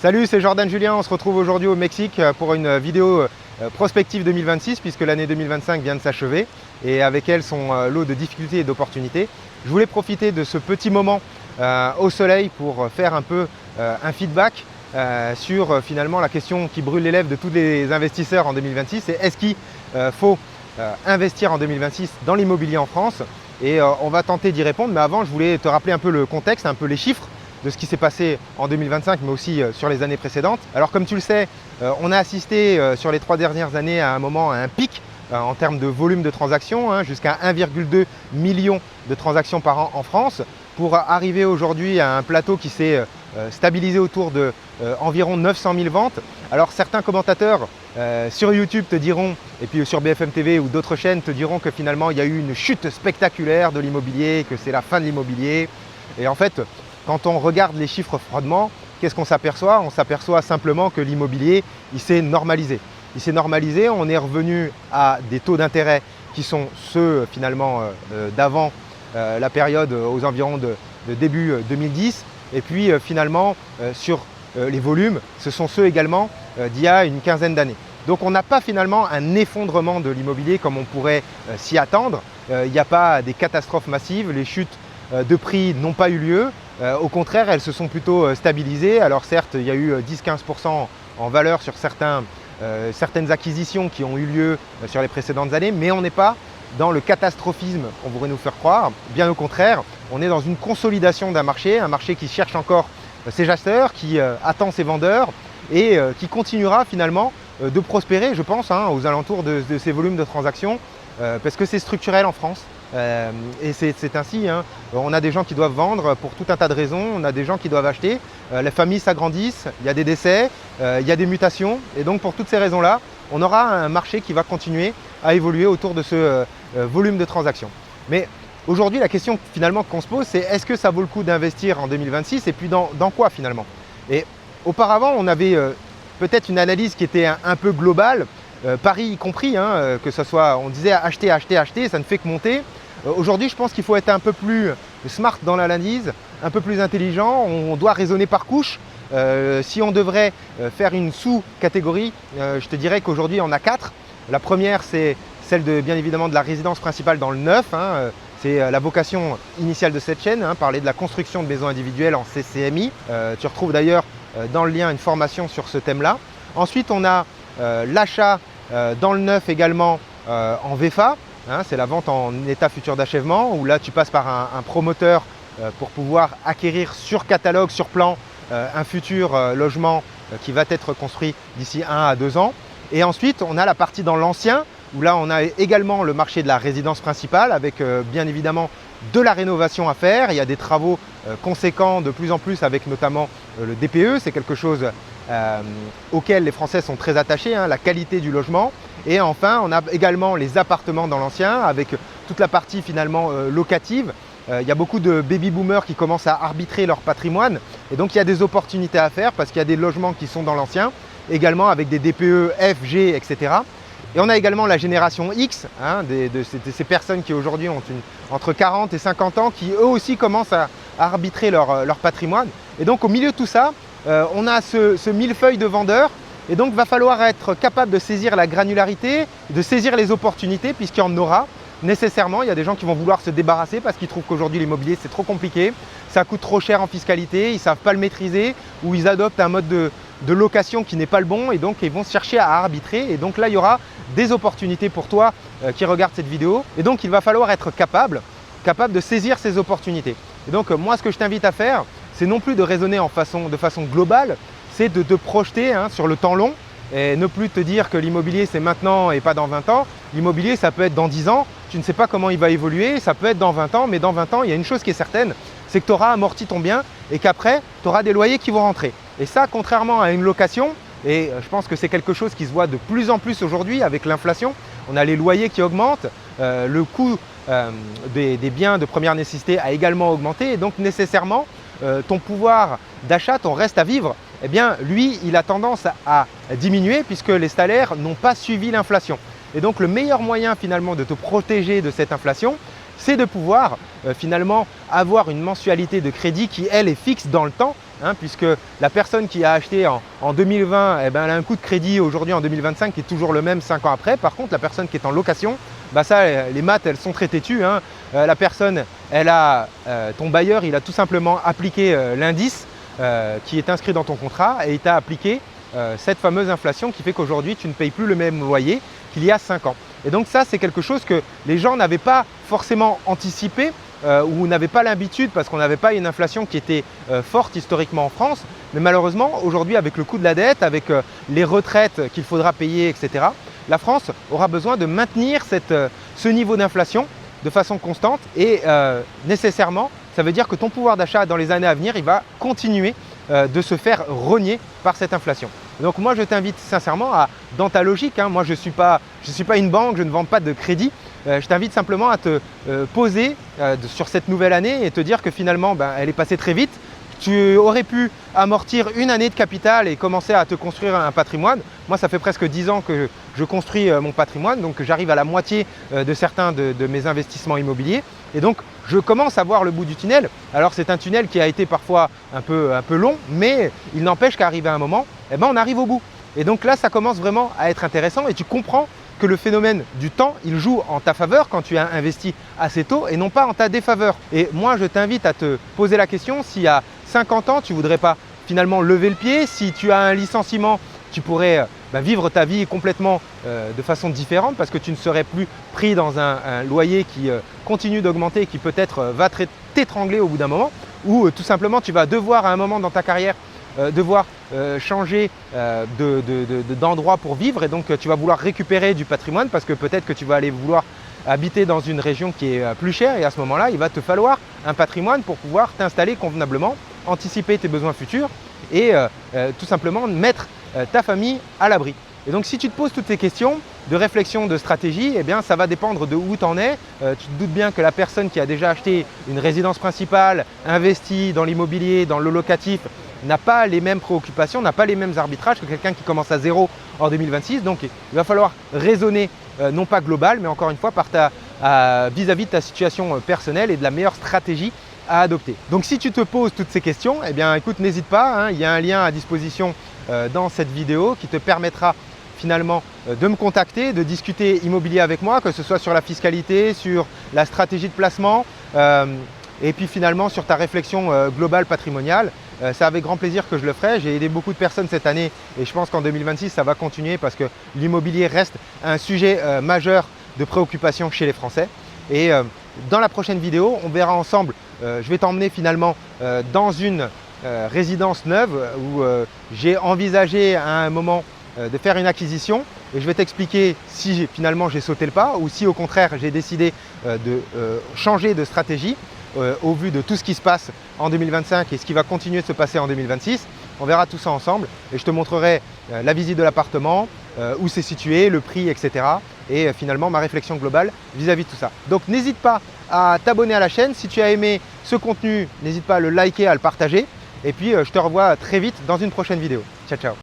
Salut, c'est Jordan Julien, on se retrouve aujourd'hui au Mexique pour une vidéo prospective 2026 puisque l'année 2025 vient de s'achever et avec elle son lot de difficultés et d'opportunités. Je voulais profiter de ce petit moment au soleil pour faire un peu un feedback sur finalement la question qui brûle les lèvres de tous les investisseurs en 2026, c'est est-ce qu'il faut investir en 2026 dans l'immobilier en France? Et on va tenter d'y répondre, mais avant je voulais te rappeler un peu le contexte, un peu les chiffres de ce qui s'est passé en 2025, mais aussi sur les années précédentes. Alors comme tu le sais, on a assisté sur les 3 dernières années à un pic en termes de volume de transactions, jusqu'à 1,2 million de transactions par an en France, pour arriver aujourd'hui à un plateau qui s'est stabilisé autour de environ 900 000 ventes. Alors certains commentateurs sur YouTube te diront, et puis sur BFM TV ou d'autres chaînes te diront que finalement il y a eu une chute spectaculaire de l'immobilier, que c'est la fin de l'immobilier. Et en fait, quand on regarde les chiffres froidement, qu'est-ce qu'on s'aperçoit? On s'aperçoit simplement que l'immobilier, il s'est normalisé. Il s'est normalisé, on est revenu à des taux d'intérêt qui sont ceux finalement d'avant la période aux environs de début 2010. Et puis finalement sur les volumes, ce sont ceux également d'il y a une quinzaine d'années. Donc on n'a pas finalement un effondrement de l'immobilier comme on pourrait s'y attendre. Il n'y a pas des catastrophes massives, les chutes de prix n'ont pas eu lieu. Au contraire, elles se sont plutôt stabilisées. Alors certes, il y a eu 10-15% en valeur sur certaines acquisitions qui ont eu lieu sur les précédentes années, mais on n'est pas dans le catastrophisme qu'on voudrait nous faire croire. Bien au contraire, on est dans une consolidation d'un marché, un marché qui cherche encore ses acheteurs, qui attend ses vendeurs et qui continuera finalement de prospérer, je pense, aux alentours de ces volumes de transactions, parce que c'est structurel en France. Et c'est ainsi, on a des gens qui doivent vendre pour tout un tas de raisons, on a des gens qui doivent acheter, les familles s'agrandissent, il y a des décès, il y a des mutations, et donc pour toutes ces raisons-là, on aura un marché qui va continuer à évoluer autour de ce volume de transactions. Mais aujourd'hui, la question finalement qu'on se pose, c'est est-ce que ça vaut le coup d'investir en 2026 et puis dans quoi finalement? Et auparavant, on avait peut-être une analyse qui était un peu globale, Paris y compris, que ce soit, on disait acheter, acheter, acheter, ça ne fait que monter. Aujourd'hui, je pense qu'il faut être un peu plus smart dans l'analyse, un peu plus intelligent, on doit raisonner par couche. Si on devrait faire une sous-catégorie, je te dirais qu'aujourd'hui, on a 4. La première, c'est celle bien évidemment de la résidence principale dans le neuf. C'est la vocation initiale de cette chaîne, parler de la construction de maisons individuelles en CCMI. Tu retrouves d'ailleurs dans le lien une formation sur ce thème-là. Ensuite, on a l'achat dans le neuf également en VFA. C'est la vente en état futur d'achèvement où là tu passes par un promoteur pour pouvoir acquérir sur catalogue, sur plan, un futur logement qui va être construit d'ici 1 à 2 ans. Et ensuite on a la partie dans l'ancien où là on a également le marché de la résidence principale avec bien évidemment de la rénovation à faire. Il y a des travaux conséquents de plus en plus avec notamment le DPE, c'est quelque chose auquel les Français sont très attachés, la qualité du logement. Et enfin, on a également les appartements dans l'ancien avec toute la partie finalement locative. Il y a beaucoup de baby-boomers qui commencent à arbitrer leur patrimoine et donc il y a des opportunités à faire parce qu'il y a des logements qui sont dans l'ancien, également avec des DPE, F, G, etc. Et on a également la génération X, de ces personnes qui aujourd'hui ont entre 40 et 50 ans qui eux aussi commencent à arbitrer leur patrimoine. Et donc au milieu de tout ça, on a ce millefeuille de vendeurs et donc il va falloir être capable de saisir la granularité, de saisir les opportunités puisqu'il y en aura nécessairement. Il y a des gens qui vont vouloir se débarrasser parce qu'ils trouvent qu'aujourd'hui l'immobilier c'est trop compliqué, ça coûte trop cher en fiscalité, ils ne savent pas le maîtriser ou ils adoptent un mode de location qui n'est pas le bon et donc ils vont chercher à arbitrer et donc là il y aura des opportunités pour toi qui regarde cette vidéo et donc il va falloir être capable de saisir ces opportunités. Et donc moi ce que je t'invite à faire, c'est non plus de raisonner de façon globale, c'est de te projeter sur le temps long et ne plus te dire que l'immobilier c'est maintenant et pas dans 20 ans. L'immobilier ça peut être dans 10 ans, tu ne sais pas comment il va évoluer, ça peut être dans 20 ans, mais dans 20 ans il y a une chose qui est certaine, c'est que tu auras amorti ton bien et qu'après tu auras des loyers qui vont rentrer. Et ça, contrairement à une location, et je pense que c'est quelque chose qui se voit de plus en plus aujourd'hui avec l'inflation, on a les loyers qui augmentent, le coût des biens de première nécessité a également augmenté et donc nécessairement ton pouvoir d'achat, ton reste à vivre, eh bien lui il a tendance à diminuer puisque les salaires n'ont pas suivi l'inflation. Et donc le meilleur moyen finalement de te protéger de cette inflation, c'est de pouvoir finalement avoir une mensualité de crédit qui elle est fixe dans le temps, hein, puisque la personne qui a acheté en 2020, eh ben, elle a un coût de crédit aujourd'hui en 2025 qui est toujours le même 5 ans après. Par contre, la personne qui est en location, bah ça, les maths, elles sont très têtues, hein. La personne, ton bailleur, il a tout simplement appliqué l'indice qui est inscrit dans ton contrat et il t'a appliqué cette fameuse inflation qui fait qu'aujourd'hui, tu ne payes plus le même loyer qu'il y a 5 ans. Et donc ça, c'est quelque chose que les gens n'avaient pas forcément anticipé ou n'avaient pas l'habitude parce qu'on n'avait pas une inflation qui était forte historiquement en France. Mais malheureusement, aujourd'hui, avec le coût de la dette, avec les retraites qu'il faudra payer, etc., la France aura besoin de maintenir ce niveau d'inflation de façon constante et nécessairement, ça veut dire que ton pouvoir d'achat dans les années à venir, il va continuer de se faire rogner par cette inflation. Donc moi, je t'invite sincèrement dans ta logique, hein, moi je ne suis pas une banque, je ne vends pas de crédit, je t'invite simplement à te poser sur cette nouvelle année et te dire que finalement, elle est passée très vite. Tu aurais pu amortir une année de capital et commencer à te construire un patrimoine. Moi, ça fait presque 10 ans que je construis mon patrimoine, donc j'arrive à la moitié de certains de mes investissements immobiliers. Et donc, je commence à voir le bout du tunnel. Alors, c'est un tunnel qui a été parfois un peu long, mais il n'empêche qu'arrivé à un moment, on arrive au bout. Et donc là, ça commence vraiment à être intéressant et tu comprends que le phénomène du temps, il joue en ta faveur quand tu as investi assez tôt et non pas en ta défaveur. Et moi, je t'invite à te poser la question si à 50 ans, tu ne voudrais pas finalement lever le pied. Si tu as un licenciement, tu pourrais vivre ta vie complètement de façon différente parce que tu ne serais plus pris dans un loyer qui continue d'augmenter et qui peut-être va t'étrangler au bout d'un moment ou tout simplement tu vas devoir à un moment dans ta carrière changer d'endroit pour vivre et donc tu vas vouloir récupérer du patrimoine parce que peut-être que tu vas aller vouloir habiter dans une région qui est plus chère et à ce moment-là, il va te falloir un patrimoine pour pouvoir t'installer convenablement, anticiper tes besoins futurs et tout simplement mettre ta famille à l'abri. Et donc si tu te poses toutes ces questions de réflexion, de stratégie, eh bien ça va dépendre de où tu en es. Tu te doutes bien que la personne qui a déjà acheté une résidence principale, investi dans l'immobilier, dans le locatif, n'a pas les mêmes préoccupations, n'a pas les mêmes arbitrages que quelqu'un qui commence à zéro en 2026. Donc il va falloir raisonner non pas global, mais encore une fois vis-à-vis de ta situation personnelle et de la meilleure stratégie à adopter. Donc si tu te poses toutes ces questions, eh bien écoute, n'hésite pas, hein, il y a un lien à disposition dans cette vidéo qui te permettra finalement de me contacter, de discuter immobilier avec moi, que ce soit sur la fiscalité, sur la stratégie de placement et puis finalement sur ta réflexion globale patrimoniale. C'est avec grand plaisir que je le ferai. J'ai aidé beaucoup de personnes cette année et je pense qu'en 2026, ça va continuer parce que l'immobilier reste un sujet majeur de préoccupation chez les Français. Et dans la prochaine vidéo, on verra ensemble, je vais t'emmener finalement dans une résidence neuve où j'ai envisagé à un moment de faire une acquisition et je vais t'expliquer si finalement j'ai sauté le pas ou si au contraire j'ai décidé de changer de stratégie au vu de tout ce qui se passe en 2025 et ce qui va continuer de se passer en 2026. On verra tout ça ensemble et je te montrerai la visite de l'appartement, où c'est situé, le prix, etc. Et finalement ma réflexion globale vis-à-vis de tout ça. Donc n'hésite pas à t'abonner à la chaîne. Si tu as aimé ce contenu, n'hésite pas à le liker, à le partager. Et puis je te revois très vite dans une prochaine vidéo. Ciao, ciao.